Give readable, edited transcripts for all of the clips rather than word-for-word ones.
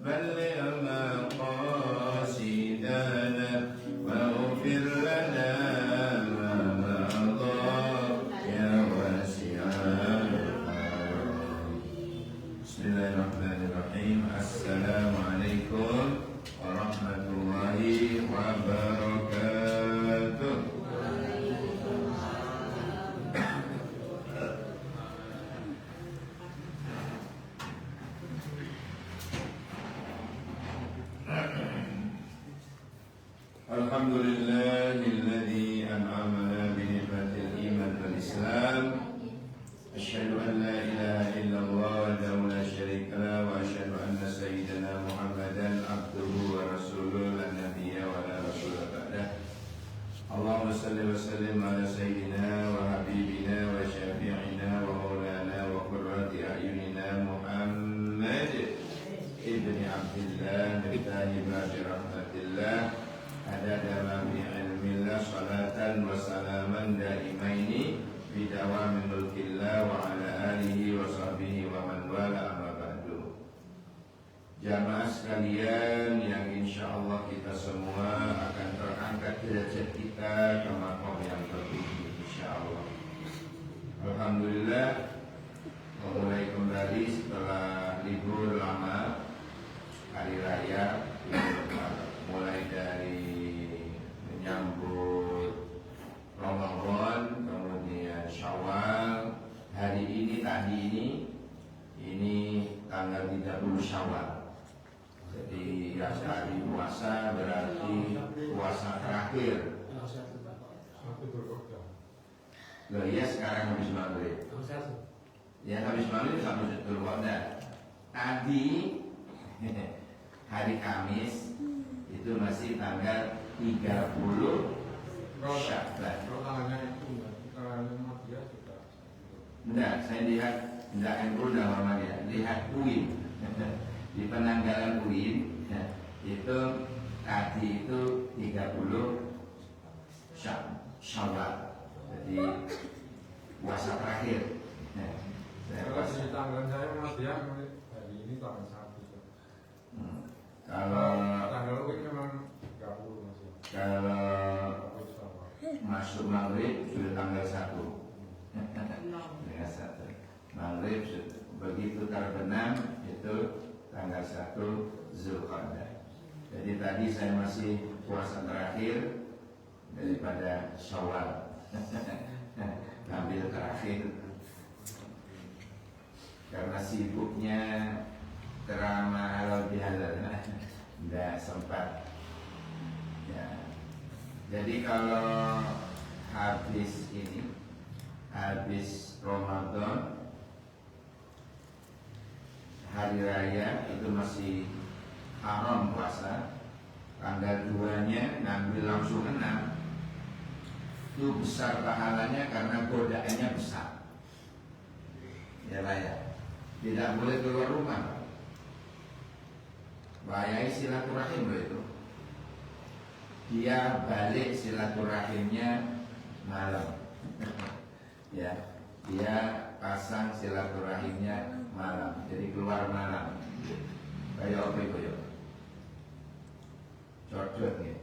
بلغ مقاصدنا واغفر لنا ما مضى يا واسع الكرم. بسم الله الرحمن الرحيم. السلام عليكم ورحمة الله وبركاته. Alhamdulillahilladzi an'amana bi ni'matil iman wal islam. Asyhadu an la ilaha illallah wahdahu la syarika lah wa asyhadu anna sayyidana Muhammadan abduhu wa rasuluhu la nabiyya wa la rasula ba'dah. Allahumma salli wa sallim ala sayyidina wa habibina wa syafi'ina wa maulana wa qurrati a'yunina Muhammad ibni Abdillah miftahi babi rahmatillah adada ma bi ilmillah salatan wa salaman daimaini bidawami mulkillah wa ala alihi wa sahbihi wa man wala amma ba'du. Jamaah sekalian yang insyaallah kita semua akan terangkat derajat kita ke maqam yang tertinggi insyaallah. Alhamdulillah memulai kembali setelah libur lama hari raya, mulai dari menyambut Ramadan, kemudian Syawal, hari ini tanggal 30 Syawal. Jadi ya hari puasa berarti puasa terakhir. Loh iya sekarang habis maghrib. Ya habis maghrib sampai Dzul Qa'dah. Tadi hari Kamis itu masih tanggal 30 Sya'ban. Enggak, saya lihat enggak NU dan Muhammadiyah, lihat UIN. Di penanggalan UIN itu tadi itu 30 Syawal. Jadi puasa terakhir. Di tanggal saya Muhammadiyah hari ini tanggal 1. Kalau tanggal UIN memang 30 masih. Kalau masuk maghrib sudah tanggal 1. Ya, 1. Maghrib begitu terbenam itu tanggal 1 Zulqa'dah. Jadi tadi saya masih puasa terakhir daripada Syawal. Ambil terakhir. Karena sibuknya ceramah halal bihalal, tidak sempat. Ya. Jadi kalau habis Ramadan, hari raya itu masih haram puasa. Tanggal 2-nya ngambil langsung 6. Itu besar pahalanya karena godaannya besar. Ya lah ya. Tidak boleh keluar rumah. Bahayai silaturahim loh itu. Dia balik silaturahimnya malam. Ya, dia pasang silaturahimnya malam. Jadi keluar malam. Kayak apa itu ya? Cocok ya.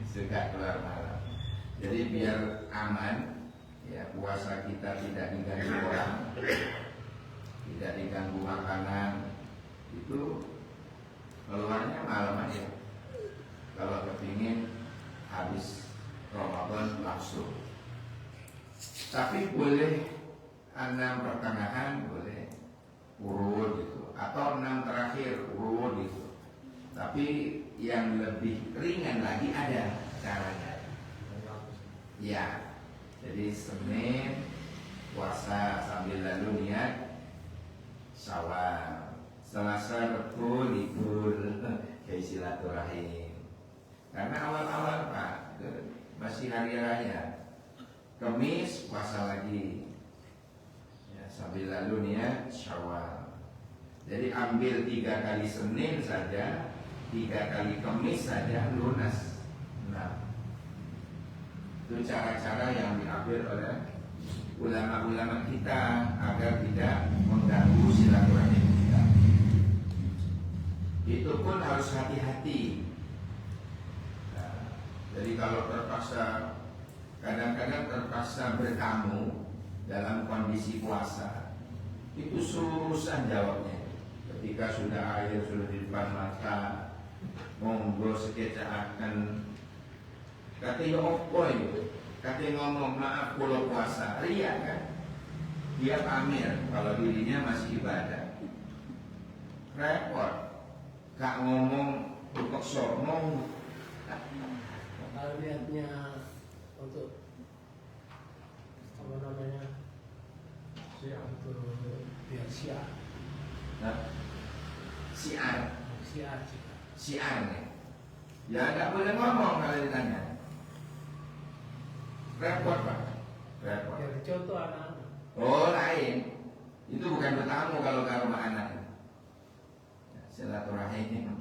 Suka keluar malam. Jadi biar aman, ya puasa kita tidak diganggu orang, tidak diganggu makanan. Itu keluarnya malam aja. Kalau kepingin habis Ramadan langsung. Tapi boleh 6 pertengahan boleh urut gitu, atau 6 terakhir urut gitu. Tapi yang lebih ringan lagi ada caranya. Ya, jadi Senin puasa sambil lalu niat Syawal. Selasa Rabu libur kayak silaturahim. Karena awal-awal Pak masih hari raya. Kamis puasa lagi. Ya, sambil lalu niat Syawal. Jadi ambil 3 kali Senin saja, 3 kali Kamis saja lunas. Nah, itu cara-cara yang diambil oleh ulama-ulama kita agar tidak mengganggu silaturahim kita. hati-hati. Nah, jadi kalau terpaksa, kadang-kadang terpaksa bertamu dalam kondisi puasa, itu susah jawabnya. Ketika sudah air sudah di depan mata, monggo sekecaakan, katanya opo itu, katanya ngomong maaf kalau puasa, ria kan? Dia pamer kalau dirinya masih ibadah. Repot, gak ngomong untuk ngomong. Kalau niatnya untuk apa namanya, untuk biar siar, Nah, siar nih. Ya gak boleh ngomong kalau ditanya. Repot Pak, repot. biar contoh anak-anak. Oh lain, itu bukan bertamu kalau ke rumah anak. Silaturahim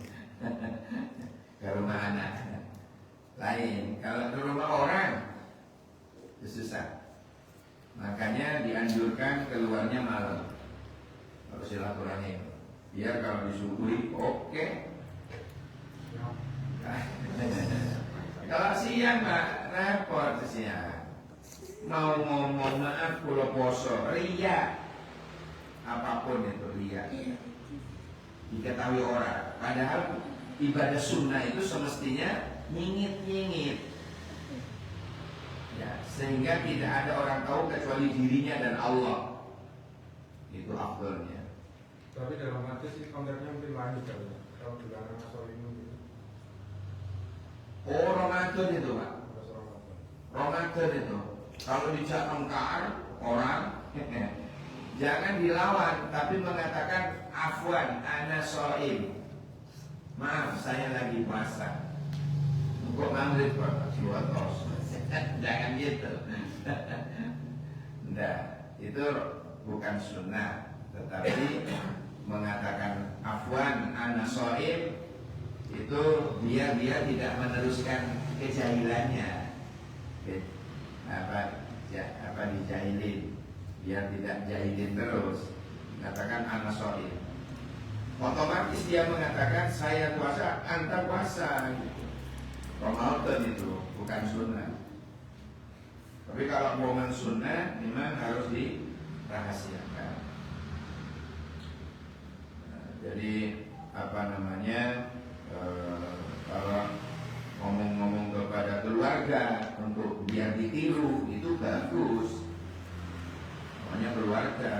ke rumah anak lain. Kalau ke rumah orang itu susah. Makanya dianjurkan keluarnya malam kalau silaturahim. Biar kalau disuguhi oke. Kalau siang Pak repot siang. Mau ngomong maaf kalau poso, ria. Apapun itu ria. Diketahui orang. Padahal ibadah sunnah itu semestinya nyingit-nyingit. Ya, sehingga tidak ada orang tahu kecuali dirinya dan Allah. Itu afdalnya. Tapi dalam hadis sih konteksnya mungkin lain kan ya. Kalau di kalangan Solimu gitu. Oh Ramadan itu Pak. Pas Ramadan. Ramadan itu. Kalau dijak mengkar orang jangan dilawan, tapi mengatakan afwan, ana shaim. Maaf, saya lagi puasa. Untuk maghrib Pak, buat tos. Jangan gitu. Nah, itu bukan sunnah, tetapi mengatakan afwan, ana shaim itu dia tidak meneruskan kejahilannya. Apa dijahilin, biar tidak jahilin terus. Mengatakan ana shaim, otomatis dia mengatakan saya puasa, anta puasa. Ramadan itu bukan sunnah. Tapi kalau momen sunnah memang harus dirahasiakan. Nah, jadi apa namanya, kalau ngomong-ngomong kepada keluarga untuk biar ditiru itu bagus. Namanya keluarga,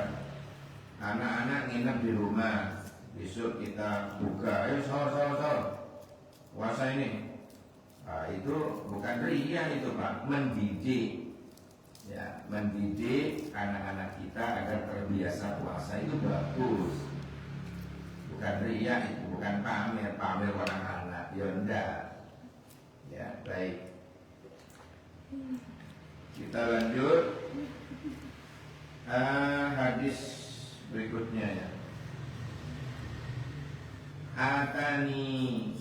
anak-anak nginep di rumah, besok kita buka, ayo sahur puasa ini. Nah, itu bukan ria itu Pak, mendidik. Ya, mendidik anak-anak kita agar terbiasa puasa itu bagus. Bukan ria itu, bukan pamer orang anak. Ya enggak. Ya, baik. Kita lanjut hadis berikutnya ya. Atani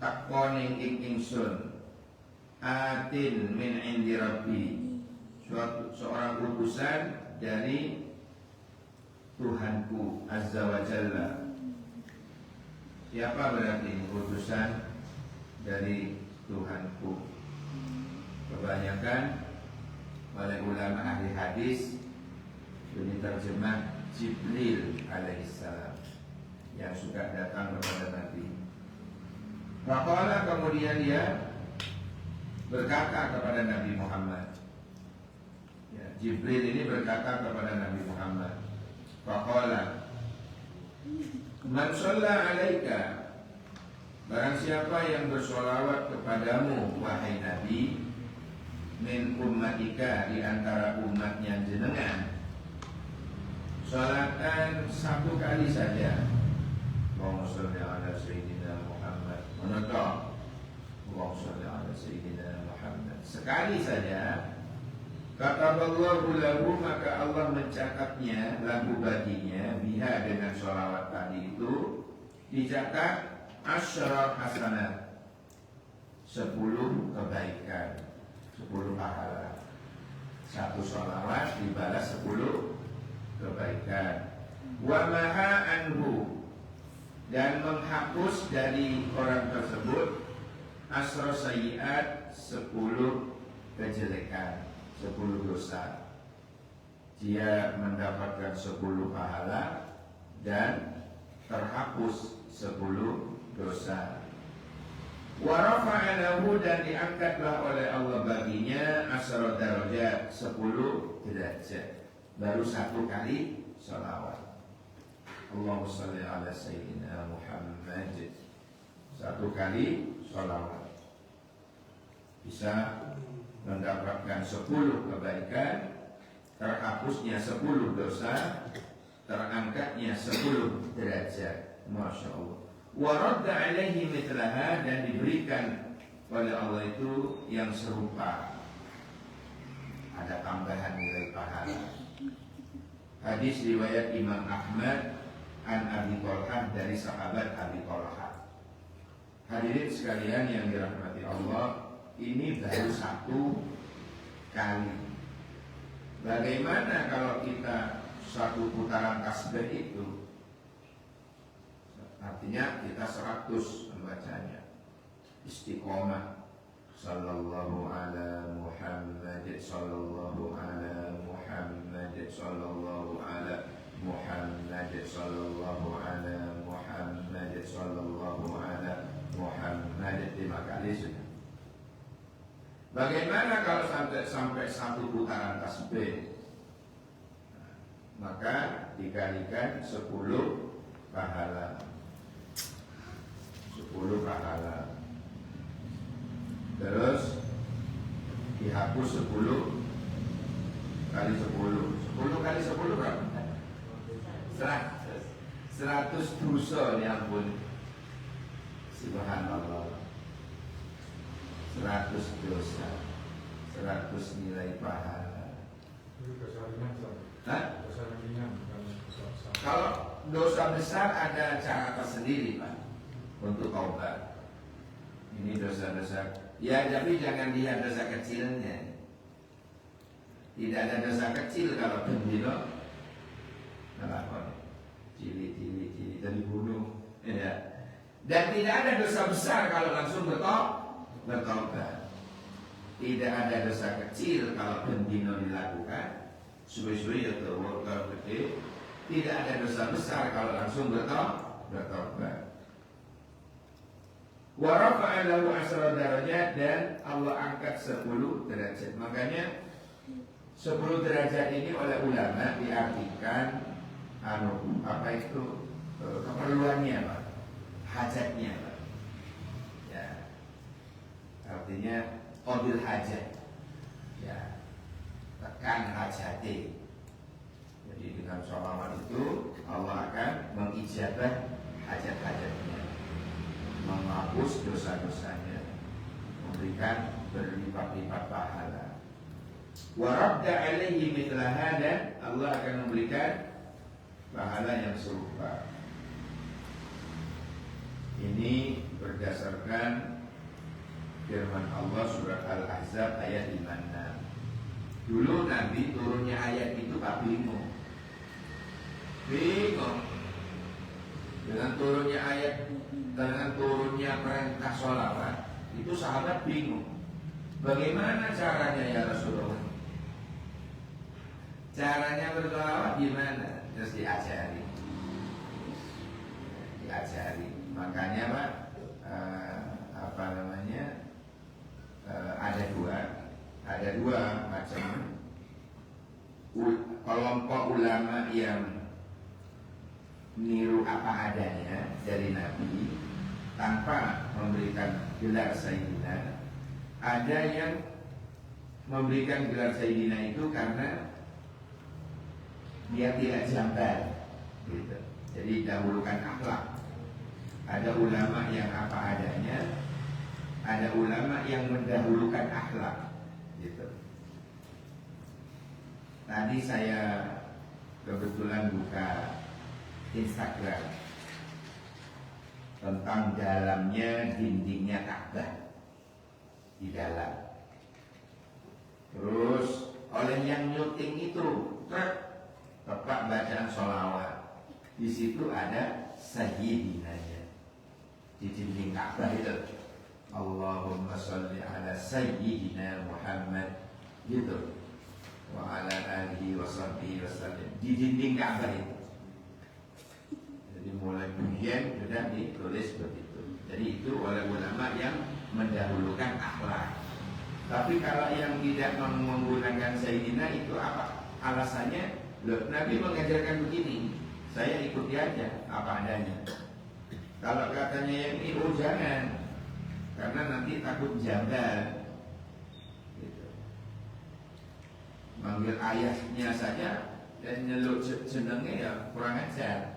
takkoning ingsun atin min indi rabbi, seorang utusan dari Tuhanku Azza wa Jalla. Siapa berarti utusan dari Tuhanku? Kebanyakan oleh ulama ahli hadis diterjemah Jibril alaihissalam yang suka datang kepada Nabi. Maka kemudian dia berkata kepada Nabi Muhammad. Ya, Jibril ini berkata kepada Nabi Muhammad. Faqala man shalla alaika, barang siapa yang bersolawat kepadamu wahai Nabi, min ummatika, di antara umatnya jenengan, salatan satu kali saja, Allahumma sholli ala sayyidina Muhammad, menutup Allahumma sholli ala sayyidina Muhammad, sekali saja, kataballahu lahu, maka Allah mencatatnya lahu baginya, biha dengan sholawat tadi itu, dicatat asyara hasanat, 10 kebaikan, 10 pahala. Satu sholawat dibalas 10 kebaikan. Wa maha anhu, dan menghapus dari orang tersebut asra sayyiat 10 kejelekan, 10 dosa. Dia mendapatkan 10 pahala dan terhapus 10 dosa. Wa rafa'a lahu, dan diangkatlah oleh Allah baginya asra darajat, 10 derajat. Baru 1 kali sholawat. Allahumma shalli ala sayyidina Muhammad. 1 kali sholawat bisa mendapatkan 10 kebaikan, terhapusnya 10 dosa, terangkatnya 10 derajat. Masya Allah. Wa radda alaihi mithlaha, dan diberikan oleh Allah itu yang serupa, ada tambahan nilai pahala. Hadis riwayat Imam Ahmad an Abi Thalhah, dari sahabat Abi Thalhah. Hadirin sekalian yang dirahmati Allah, ini baru 1 kali. Bagaimana kalau kita 1 putaran tasbih itu, artinya kita 100 membacanya, istiqomah. Sallallahu ala Muhammad, sallallahu ala Muhammad, sallallahu ala Muhammad, sallallahu ala Muhammad, sallallahu ala Muhammad, 5 kali sudah. Bagaimana kalau sampai 1 putaran tasbih? Maka dikalikan 10 pahala. 10 pahala. Terus dihapus 10 kali 10. 10 kali 10 berapa? 100 dosa, ya ampun. Subhanallah. 100 dosa, 100 nilai pahala. Hah? Kalau dosa besar ada cara tersendiri, Pak, untuk taubat. Ini dosa-dosa. Ya, tapi jangan lihat dosa kecilnya. Tidak ada dosa kecil kalau bendino melakon cili dan dibunuh, ya. Dan tidak ada dosa besar kalau langsung bertobat. Tidak ada dosa kecil kalau bendino dilakukan. Suwe-suwe ya kalau gede. Tidak ada dosa besar kalau langsung bertobat. Wa rafa'a lahu asra darajat, dan Allah angkat 10 derajat. Makanya 10 derajat ini oleh ulama diartikan apa itu keperluannya, Pak, hajatnya, Pak. Ya. Artinya qadil hajat. Ya. Tekan hajati. Jadi dengan sholawat itu Allah akan mengijabah hajat-hajatnya, menghapus dosa-dosanya, memberikan berlipat-lipat pahala. Wa radda alaihi mithlaha, dan Allah akan memberikan pahala yang serupa. Ini berdasarkan firman Allah surat Al-Ahzab ayat 56. Dulu Nabi turunnya ayat itu Pak bingung dengan turunnya ayat, dengan turunnya perintah sholawat itu sahabat bingung. Bagaimana caranya ya Rasulullah? Caranya bersolawat gimana? Terus diajari. Makanya Pak, ada dua macam kelompok ulama yang niru apa adanya dari Nabi tanpa memberikan gelar Sayyidina. Ada yang memberikan gelar Sayyidina itu karena dia tidak jambar, gitu. Jadi dahulukan akhlak. Ada ulama yang apa adanya, ada ulama yang mendahulukan akhlak, gitu. Tadi saya kebetulan buka Instagram tentang dalamnya dindingnya Ka'bah di dalam. Terus oleh yang nyuting itu tepat bacaan sholawat. Di situ ada sayyidina di dinding Ka'bah itu. Allahumma sholli ala sayyidina Muhammad gitu. Wa ala alihi wa sahbihi wasallam di dinding Ka'bah itu. Jadi mulai kemudian sudah ditulis begitu. Jadi itu oleh ulama yang mendahulukan akhlak. Tapi kalau yang tidak menggunakan sayyidina itu apa? Alasannya, loh, Nabi mengajarkan begini, saya ikuti aja apa adanya. Kalau katanya yang ini, oh jangan, karena nanti takut janggal. Gitu. Manggil ayahnya saja dan nyeluk jenengnya ya kurang ajar.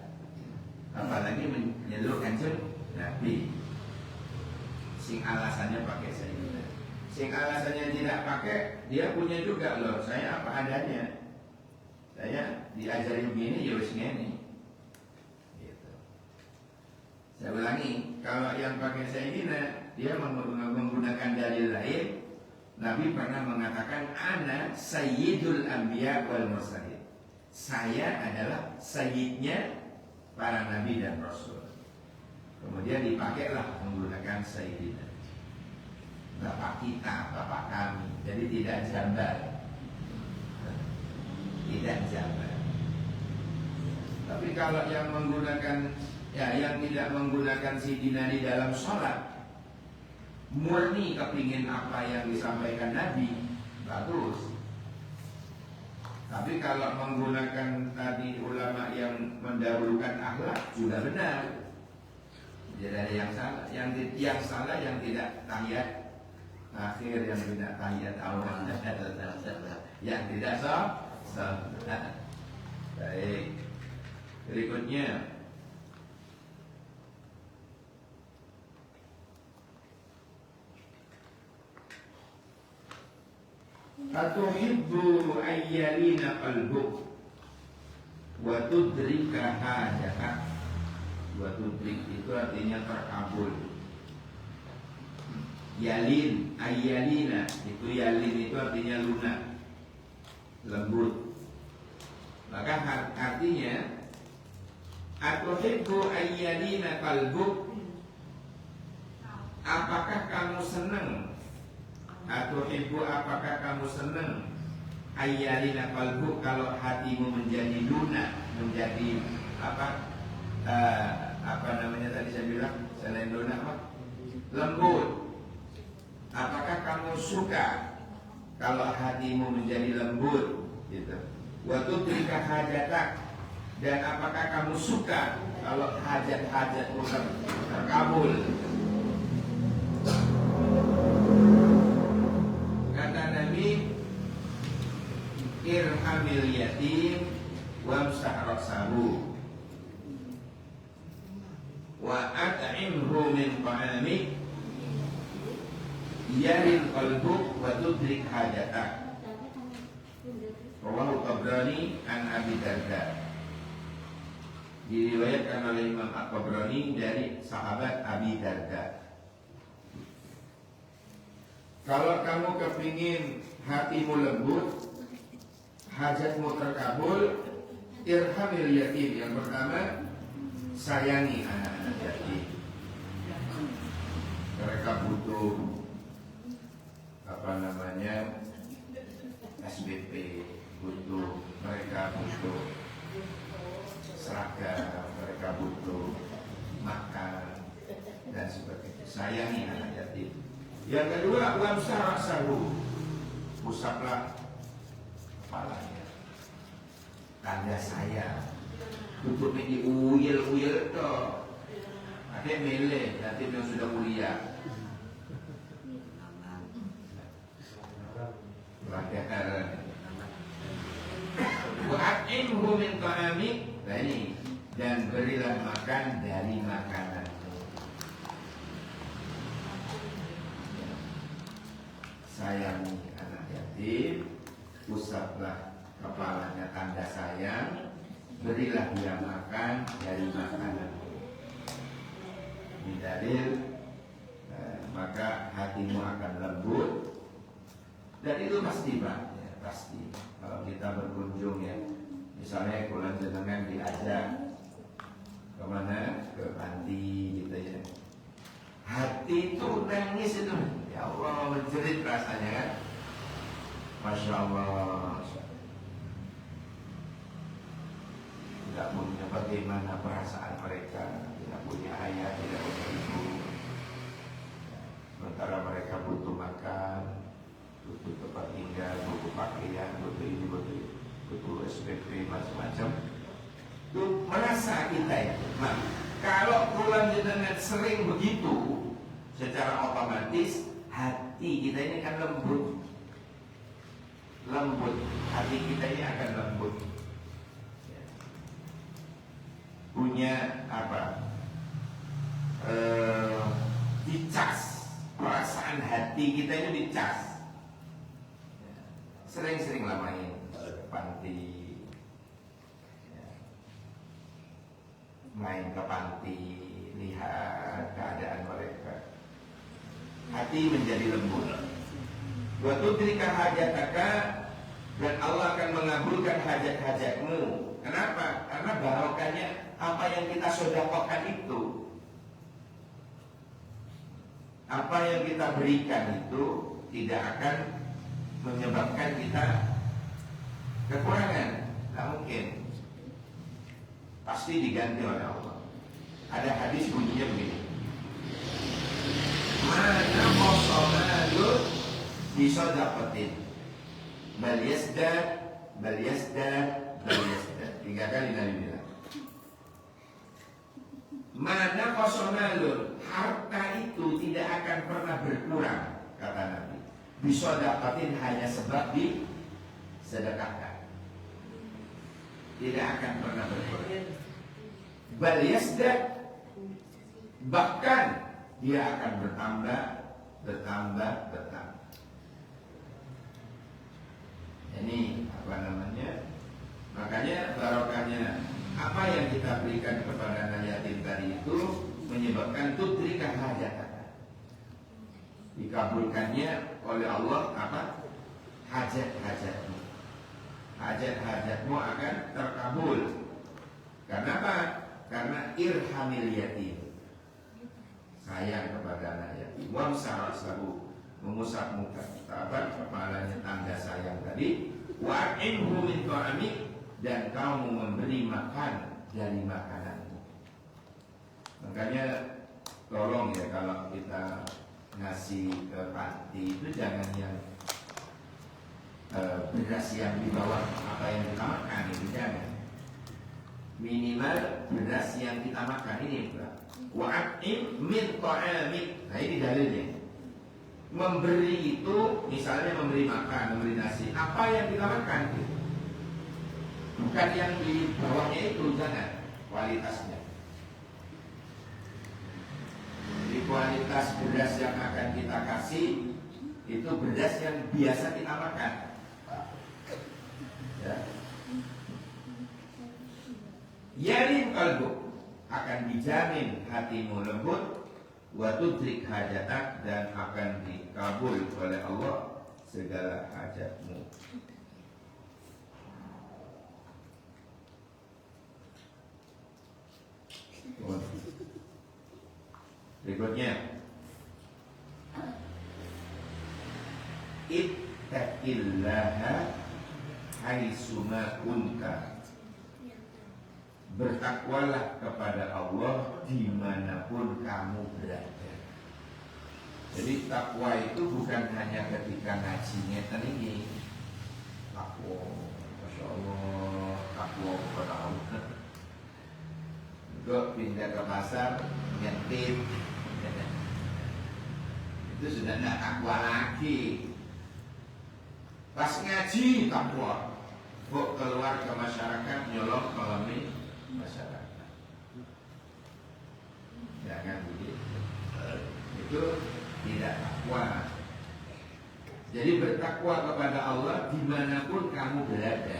Apalagi menyeluk kanjeng Nabi. Sing alasannya pakai sayyidina. Sing alasannya tidak pakai, dia punya juga loh. Saya apa adanya. Saya diajari begini, ya wis ngene. Gitu. Saya ulangi, kalau yang pakai sayyidina, dia menggunakan dalil lain. Nabi pernah mengatakan, ana sayyidul anbiya wal mursalin. Saya adalah sayyidnya para nabi dan rasul. Kemudian dipakailah menggunakan sayyidina. Bapak kita, bapak kami. Jadi tidak jambar. Tidak jambar. Tapi kalau yang menggunakan, ya yang tidak menggunakan sayyidina di dalam sholat, murni kepingin apa yang disampaikan Nabi, bagus. Tapi kalau menggunakan tadi ulama yang mendahulukan akhlak juga benar. Jadi ada yang salah, yang salah yang tidak tahiyat akhir, yang tidak tahiyat awal, yang tidak sah. Baik. Berikutnya, atuhibbu ayyalina qalbuk wa tudrika hajatak. Wa tudrik itu artinya terkabul. Yalin, ayyalina itu yalin itu artinya lunak, lembut. Maka artinya atuhibbu ayyalina qalbuk, apakah kamu senang? Atuhibbu, apakah kamu senang? Ayyalina qalbuk, kalau hatimu menjadi lunak, menjadi apa namanya tadi saya bilang selain lunak apa? Lembut. Apakah kamu suka kalau hatimu menjadi lembut gitu? Wa tudrika hajatak, dan apakah kamu suka kalau hajat-hajatmu terkabul? Kata Nabi, irhamil yatim wamsah rasahu wa at'imhu min ta'amik yarin qalbuk wa tudrik hajatak. Rawahu Tabrani an Abi Darda. Diriwayatkan oleh Imam At-Tabrani dari sahabat Abi Darda. Kalau kamu kepingin hatimu lembut, hajatmu terkabul, irhamil yatim. Yang pertama, sayangi anak-anak yatim. Mereka butuh SBP, mereka butuh seragam, mereka butuh makan dan sebagainya. Sayangi anak yatim. Yang kedua, wamsah rasahu, usaplah kepalanya, tanda sayang. Tutup ini uyel-uyel toh. Ada mele, yatim yang sudah kuliah. Wa'at'imhu min ta'amik, dan berilah makan dari makanan. Sayangi anak yatim, usaplah kepalanya tanda sayang, berilah dia makan dari makanan. Ini dalil, maka hatimu akan lembut. Dan itu pasti Pak, ya, pasti. Kalau kita berkunjung ya, misalnya kalau jenengan diajak ke kemana? Ke panti gitu ya. Hati itu nangis itu, ya Allah, menjerit rasanya kan. Masya Allah. Tidak punya bagaimana perasaan mereka, tidak punya ayah, tidak punya ibu. Sementara mereka butuh makan, butuh tempat tinggal, butuh pakaian, butuh ini, butuh SPP, macam-macam. Itu merasa kita ya. Nah, kalau pulang jenengan sering begitu, secara otomatis hati kita ini akan lembut. Lembut, hati kita ini akan lembut. Punya apa? Dicas, perasaan hati kita ini dicas. Sering-sering lah main ke panti, main ke panti, lihat keadaan mereka. Hati menjadi lembut. Wa tudrika hajataka, dan Allah akan mengabulkan hajat-hajatmu. Kenapa? Karena barokahnya apa yang kita sedekahkan itu, apa yang kita berikan itu tidak akan menyebabkan kita kekurangan. Tidak mungkin. Pasti diganti oleh Allah. Ada hadis bunyinya begini. Mana qosamalun bisodaqatin bal yasdad bal yasdad bal yasdad. 3 kali Nabi bilang. Mana qosamalun, harta itu tidak akan pernah berkurang, kata Nabi. Bisodaqatin, hanya sebab disedekahkan. Tidak akan pernah berkurang. Bal yasdad, bahkan dia akan bertambah. Ini apa namanya? Makanya barokahnya apa yang kita berikan kepada anak yatim tadi itu menyebabkan tudrika hajat, dikabulkannya oleh Allah apa? Hajat-hajatmu. Hajat-hajatmu akan terkabul. Karena apa? Karena irhamil yatim, sayang kepada anak yatim. Wamsarasahu, mengusap muka, kepalanya, tanda sayang tadi. Wa'inhu min ta'amik, dan kamu memberi makan dari makananmu. Makanya tolong ya, kalau kita ngasih ke panti itu jangan yang beras yang di bawah apa yang kita makan, itu jangan. Minimal beras yang kita makan ini. Wa'in min ta'amik. Nah ini dalilnya. Memberi itu misalnya memberi makan, memberi nasi, apa yang kita makan gitu. Bukan yang di bawahnya itu, jangan. Kualitasnya. Jadi kualitas beras yang akan kita kasih itu beras yang biasa kita makan ya. Yarin kalbu, akan dijamin hatimu lembut. Wa tudrik hajatak, dan akan dikabul oleh Allah segala hajatmu. Berikutnya, ittaqillaha haitsuma kunta, bertakwalah kepada Allah dimanapun kamu berada. Jadi takwa itu bukan hanya ketika ngaji ngeten ini. Takwa, Masya Allah, takwa kepada Allah. Juga pindah ke pasar, ngintip, itu sudah tidak takwa lagi. Pas ngaji takwa, kok keluar ke masyarakat nyolong koloni masyarakat. Jangan begitu. Itu tidak takwa. Jadi bertakwa kepada Allah dimanapun kamu berada.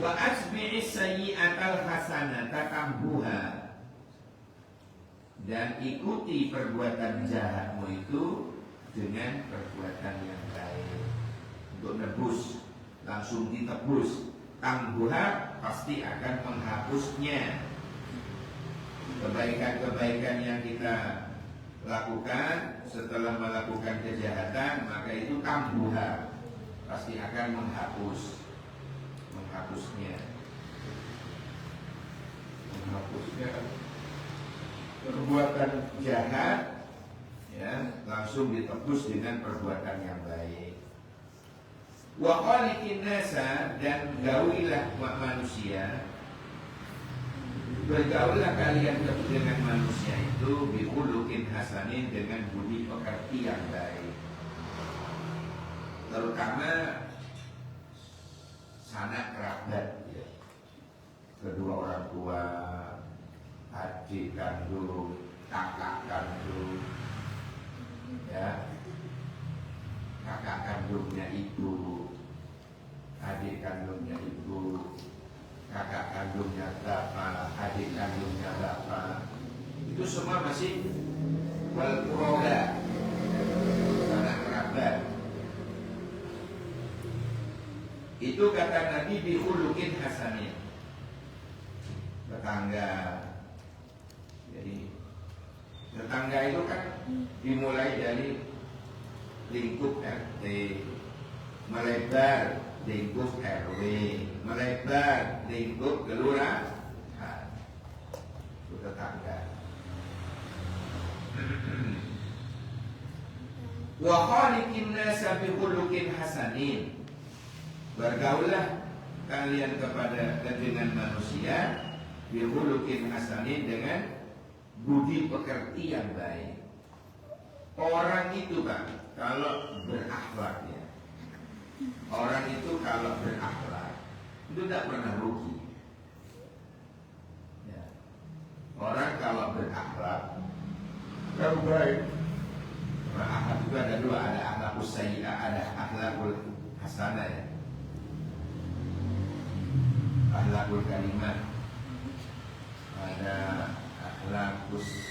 Wa asbi'is sayyi'atal hasanata tambuha, dan ikuti perbuatan jahatmu itu dengan perbuatan yang baik. Untuk nebus, langsung ditebus. Tambuha pasti akan menghapusnya. kebaikan-kebaikan yang kita lakukan setelah melakukan kejahatan, maka itu tambuha, pasti akan menghapusnya perbuatan jahat, ya, langsung ditebus dengan perbuatan yang baik. Wa khaliqin nasa, dan gaulilah manusia, bergaullah kalian dengan manusia itu bikhuluqin hasanin, dengan budi pekerti yang baik, terutama sanak kerabat, ya. Kedua orang tua, adik kandung, kakak kandung, ya, kakak kandungnya ibu, adik kandungnya ibu, kakak kandungnya bapak, adik kandungnya bapak, itu semua masih wal quraba, sanak kerabat. Itu kata Nabi bikhuluqin hasanin, tetangga. Jadi tetangga itu kan dimulai dari lingkup RT, melebar lingkup RW, melebar lingkup kelurahan, itu tetangga. Wa khaliqin nasa bi khuluqin hasanin, bergaullah kalian dengan manusia bi khuluqin hasanin, dengan budi pekerti yang baik. Orang itu Pak, kalau berakhlak, ya, orang itu kalau berakhlak itu tidak pernah rugi, ya. Orang kalau berakhlak yang baik, akhlak itu ada dua, ada akhlakul sayyi'ah, ada akhlakul hasanah, ya. Akhlakul kalimah, ada akhlakus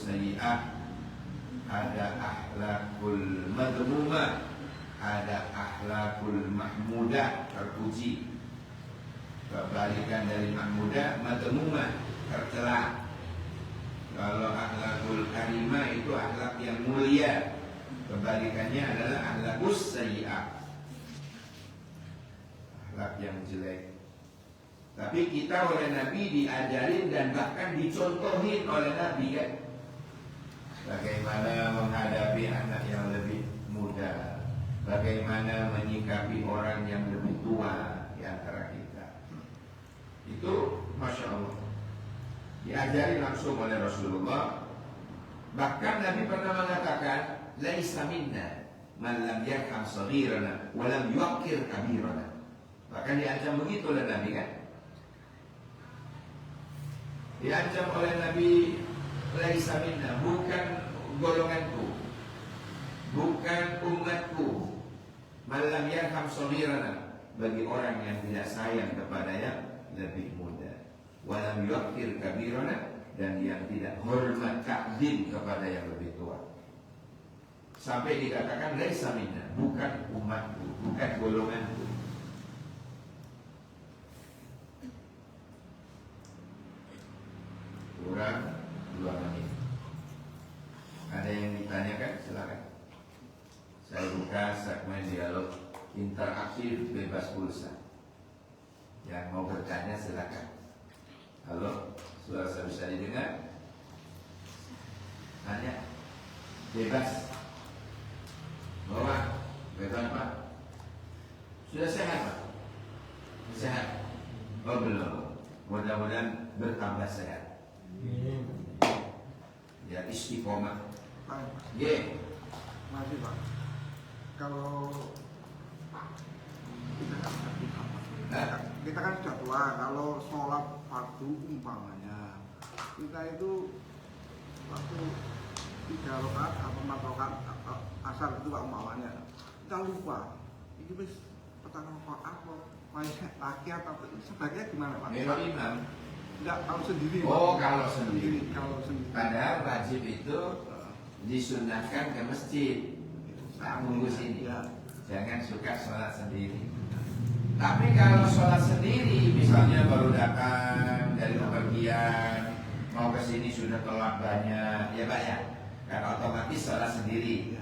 sayyi'ah, ada akhlakul madmumah, ada akhlakul mahmudah, terpuji. Kebalikan dari mahmudah, madmumah, tercela. Kalau akhlakul karimah itu akhlak yang mulia, kebalikannya adalah akhlakus sayyi'ah, akhlak yang jelek. Tapi kita oleh Nabi diajarin dan bahkan dicontohin oleh Nabi, kan, bagaimana menghadapi anak yang lebih muda, bagaimana menyikapi orang yang lebih tua di antara kita. Itu Masya Allah diajari langsung oleh Rasulullah. Bahkan Nabi pernah mengatakan, laisa minna man lam yarham saghirana wa lam yuqir kabirana. Bahkan diancam begitu oleh Nabi, kan, diancam oleh Nabi, laisa minna, bukan golonganku, bukan umatku, man lam yarham saghirana, bagi orang yang tidak sayang kepada yang lebih muda, walam yuqir kabirana, dan yang tidak hormat takdim kepada yang lebih tua. Sampai dikatakan laisa minna, bukan umatku, bukan golonganku. Kurang 2 menit. Ada yang ditanyakan? Silakan. Saya buka segmen dialog interaktif bebas pulsa. Yang mau bertanya silakan. Halo, suara saya bisa didengar? Tanya, bebas. Bawa, bebas Pak. Sudah sehat Pak? Sehat? Oh belum. Mudah-mudahan bertambah sehat. Ya, istiqomah. Ye. Masih Pak. Kalau kita kan sudah tua, kalau sholat fardu umpamanya, kita itu waktu 3 rakaat atau 4 rakaat asar itu umpamanya, kita lupa. Ini wis petang rakaat lagi atau sebaiknya gimana Pak? Melo imam. Enggak, kalau sendiri. Oh, kalau sendiri. Kalau sendiri. Padahal wajib itu disunahkan ke masjid. Tak tunggu sini. Ya. Jangan suka sholat sendiri. Tapi kalau sholat sendiri, misalnya baru datang pulang dari bepergian, mau ke sini sudah telat banyak, ya Pak ya, karena otomatis sholat sendiri.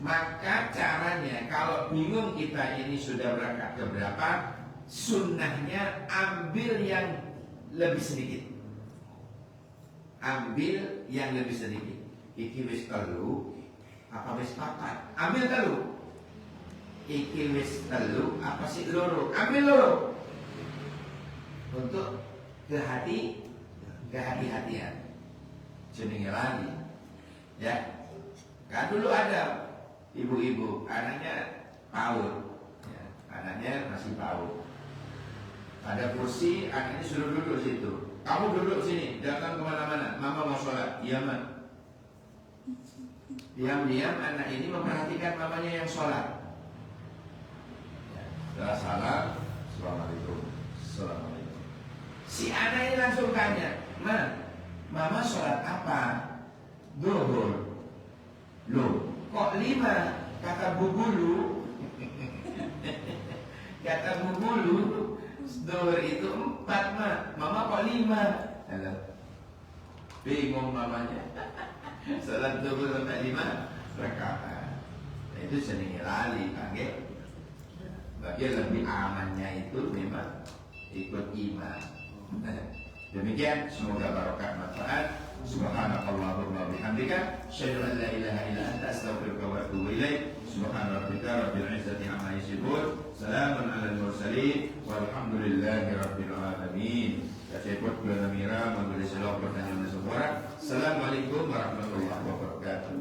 Maka caranya kalau bingung kita ini sudah berangkat ke berapa, sunnahnya ambil yang lebih sedikit. Ambil yang lebih sedikit. Iki wis telu, apa wis papat? Ambil telu. Iki wis telu, apa sih loro? Ambil loro. Untuk kehati-hatian. Jenenge lali. Ya. Kan dulu ada ibu-ibu, anaknya PAUD. Ya, anaknya masih PAUD. Ada kursi, anaknya suruh duduk situ. Kamu duduk sini, jangan kemana-mana. Mama mau sholat, iya man. Diam-diam anak ini memperhatikan mamanya yang sholat. Ya, setelah salam, assalamualaikum, assalamualaikum. Si anak ini langsung tanya, mama sholat apa? Zuhur. Loh, kok 5? Kata Bu Gulu. Kata Bu Gulu, zuhur itu 4 mah. Mama kok 5? Halo. Bingung mamanya. Salat zuhur sampai 5 rakaat. Nah, itu sering lali, panggil. Bagi lebih amannya itu memang ikut imam. Demikian, semoga barokah manfaat. Subhanakallahumma bihamdika asyhadu an la ilaha illa anta astaghfiruka wa atubu ilaik. Subhana rabbika rabbil izzati amma yasifun. Salamun alal mursalin walhamdulillahi rabbil alamin. Saya buat bulan Amira, memberi selawat pertanyaan semua. Assalamualaikum warahmatullahi wabarakatuh.